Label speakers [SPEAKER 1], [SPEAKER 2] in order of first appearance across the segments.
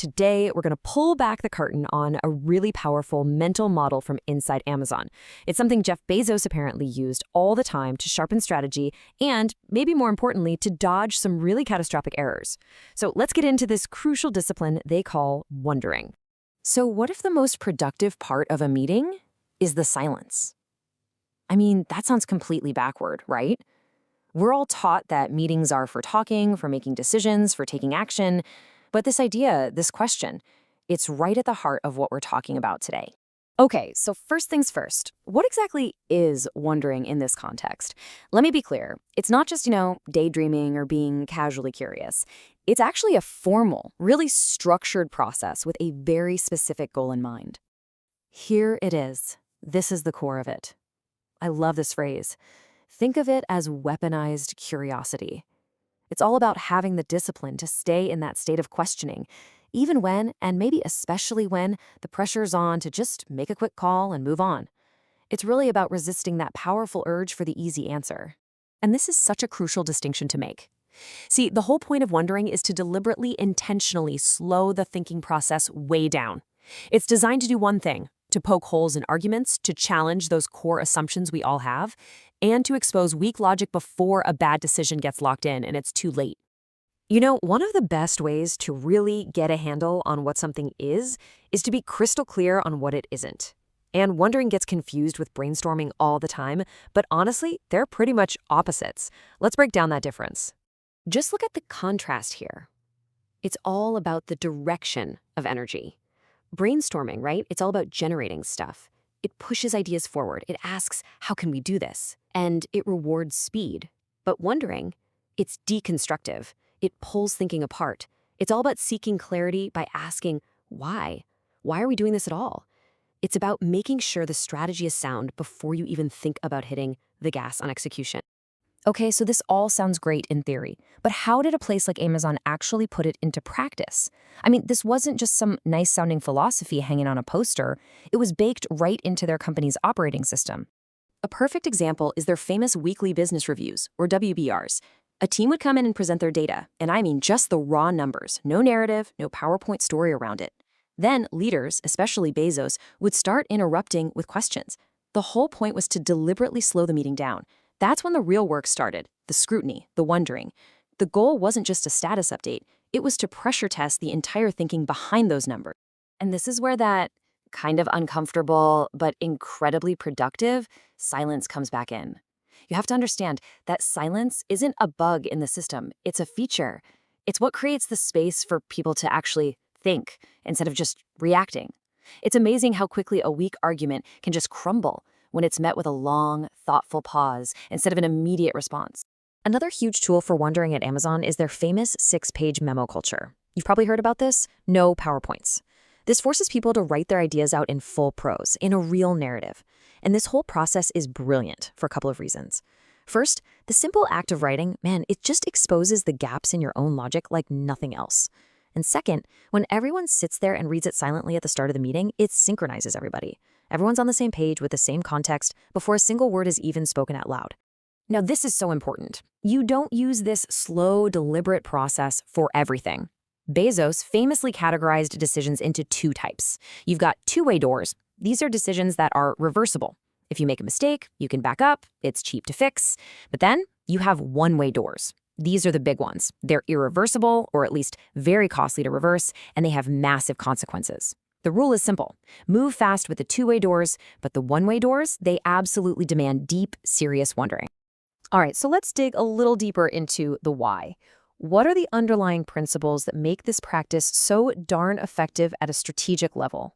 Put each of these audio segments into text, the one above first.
[SPEAKER 1] Today, we're going to pull back the curtain on a really powerful mental model from inside Amazon. It's something Jeff Bezos apparently used all the time to sharpen strategy and, maybe more importantly, to dodge some really catastrophic errors. So let's get into this crucial discipline they call wondering. So what if the most productive part of a meeting is the silence? I mean, that sounds completely backward, right? We're all taught that meetings are for talking, for making decisions, for taking action. But this idea, this question, it's right at the heart of what we're talking about today. Okay, so first things first, what exactly is wondering in this context? Let me be clear. It's not just, daydreaming or being casually curious. It's actually a formal, really structured process with a very specific goal in mind. Here it is. This is the core of it. I love this phrase. Think of it as weaponized curiosity. It's all about having the discipline to stay in that state of questioning, even when, and maybe especially when, the pressure's on to just make a quick call and move on. It's really about resisting that powerful urge for the easy answer. And this is such a crucial distinction to make. See, the whole point of wondering is to deliberately, intentionally slow the thinking process way down. It's designed to do one thing: to poke holes in arguments, to challenge those core assumptions we all have, and to expose weak logic before a bad decision gets locked in and it's too late. One of the best ways to really get a handle on what something is to be crystal clear on what it isn't. And wondering gets confused with brainstorming all the time, but honestly, they're pretty much opposites. Let's break down that difference. Just look at the contrast here. It's all about the direction of energy. Brainstorming, right? It's all about generating stuff. It pushes ideas forward. It asks, how can we do this? And it rewards speed. But wondering, it's deconstructive. It pulls thinking apart. It's all about seeking clarity by asking, why? Why are we doing this at all? It's about making sure the strategy is sound before you even think about hitting the gas on execution. Okay, so this all sounds great in theory, but how did a place like Amazon actually put it into practice? I mean, this wasn't just some nice-sounding philosophy hanging on a poster. It was baked right into their company's operating system. A perfect example is their famous weekly business reviews, or WBRs. A team would come in and present their data, and I mean just the raw numbers, no narrative, no PowerPoint story around it. Then leaders, especially Bezos, would start interrupting with questions. The whole point was to deliberately slow the meeting down. That's when the real work started, the scrutiny, the wondering. The goal wasn't just a status update, it was to pressure test the entire thinking behind those numbers. And this is where that kind of uncomfortable, but incredibly productive silence comes back in. You have to understand that silence isn't a bug in the system, it's a feature. It's what creates the space for people to actually think instead of just reacting. It's amazing how quickly a weak argument can just crumble when it's met with a long, thoughtful pause instead of an immediate response. Another huge tool for wondering at Amazon is their famous 6-page memo culture. You've probably heard about this. No PowerPoints. This forces people to write their ideas out in full prose, in a real narrative. And this whole process is brilliant for a couple of reasons. First, the simple act of writing, it just exposes the gaps in your own logic like nothing else. And second, when everyone sits there and reads it silently at the start of the meeting, it synchronizes everybody. Everyone's on the same page with the same context before a single word is even spoken out loud. Now, this is so important. You don't use this slow, deliberate process for everything. Bezos famously categorized decisions into 2 types. You've got two-way doors. These are decisions that are reversible. If you make a mistake, you can back up. It's cheap to fix. But then you have one-way doors. These are the big ones. They're irreversible, or at least very costly to reverse, and they have massive consequences. The rule is simple. Move fast with the two-way doors, but the one-way doors, they absolutely demand deep, serious wondering. All right, so let's dig a little deeper into the why. What are the underlying principles that make this practice so darn effective at a strategic level?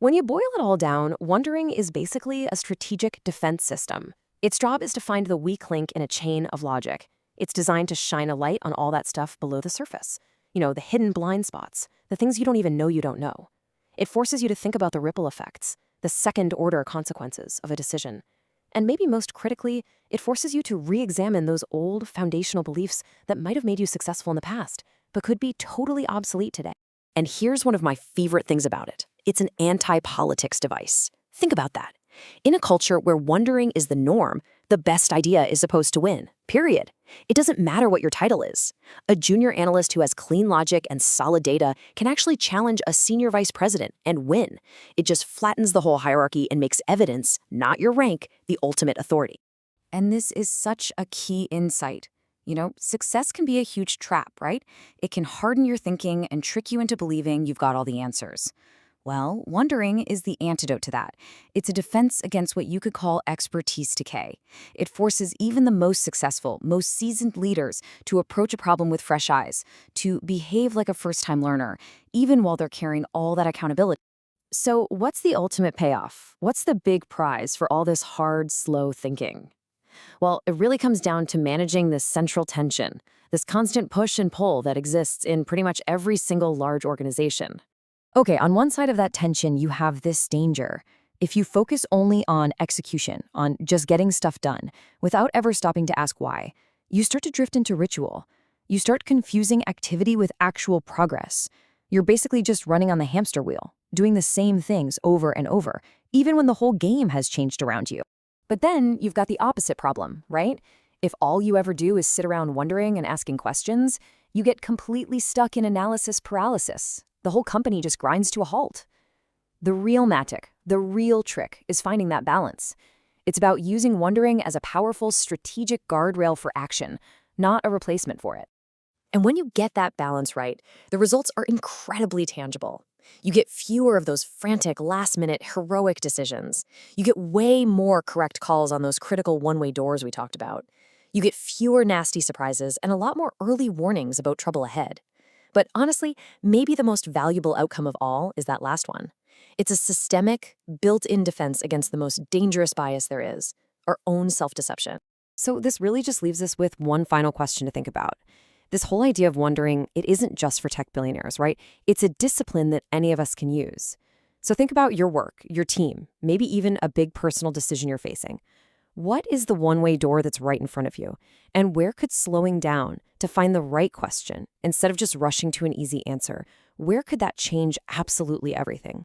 [SPEAKER 1] When you boil it all down, wondering is basically a strategic defense system. Its job is to find the weak link in a chain of logic. It's designed to shine a light on all that stuff below the surface. The hidden blind spots, the things you don't even know you don't know. It forces you to think about the ripple effects, the second-order consequences of a decision. And maybe most critically, it forces you to re-examine those old foundational beliefs that might have made you successful in the past, but could be totally obsolete today. And here's one of my favorite things about it. It's an anti-politics device. Think about that. In a culture where wondering is the norm, the best idea is supposed to win, period. It doesn't matter what your title is. A junior analyst who has clean logic and solid data can actually challenge a senior vice president and win. It just flattens the whole hierarchy and makes evidence, not your rank, the ultimate authority. And this is such a key insight. Success can be a huge trap, right? It can harden your thinking and trick you into believing you've got all the answers. Well, wondering is the antidote to that. It's a defense against what you could call expertise decay. It forces even the most successful, most seasoned leaders to approach a problem with fresh eyes, to behave like a first-time learner, even while they're carrying all that accountability. So what's the ultimate payoff? What's the big prize for all this hard, slow thinking? Well, it really comes down to managing this central tension, this constant push and pull that exists in pretty much every single large organization. Okay, on one side of that tension, you have this danger. If you focus only on execution, on just getting stuff done, without ever stopping to ask why, you start to drift into ritual. You start confusing activity with actual progress. You're basically just running on the hamster wheel, doing the same things over and over, even when the whole game has changed around you. But then you've got the opposite problem, right? If all you ever do is sit around wondering and asking questions, you get completely stuck in analysis paralysis. The whole company just grinds to a halt. The real magic, the real trick, is finding that balance. It's about using wondering as a powerful strategic guardrail for action, not a replacement for it. And when you get that balance right, the results are incredibly tangible. You get fewer of those frantic, last-minute, heroic decisions. You get way more correct calls on those critical one-way doors we talked about. You get fewer nasty surprises and a lot more early warnings about trouble ahead. But honestly, maybe the most valuable outcome of all is that last one. It's a systemic, built-in defense against the most dangerous bias there is, our own self-deception. So this really just leaves us with one final question to think about. This whole idea of wondering, it isn't just for tech billionaires, right? It's a discipline that any of us can use. So think about your work, your team, maybe even a big personal decision you're facing. What is the one-way door that's right in front of you? And where could slowing down to find the right question, instead of just rushing to an easy answer, where could that change absolutely everything?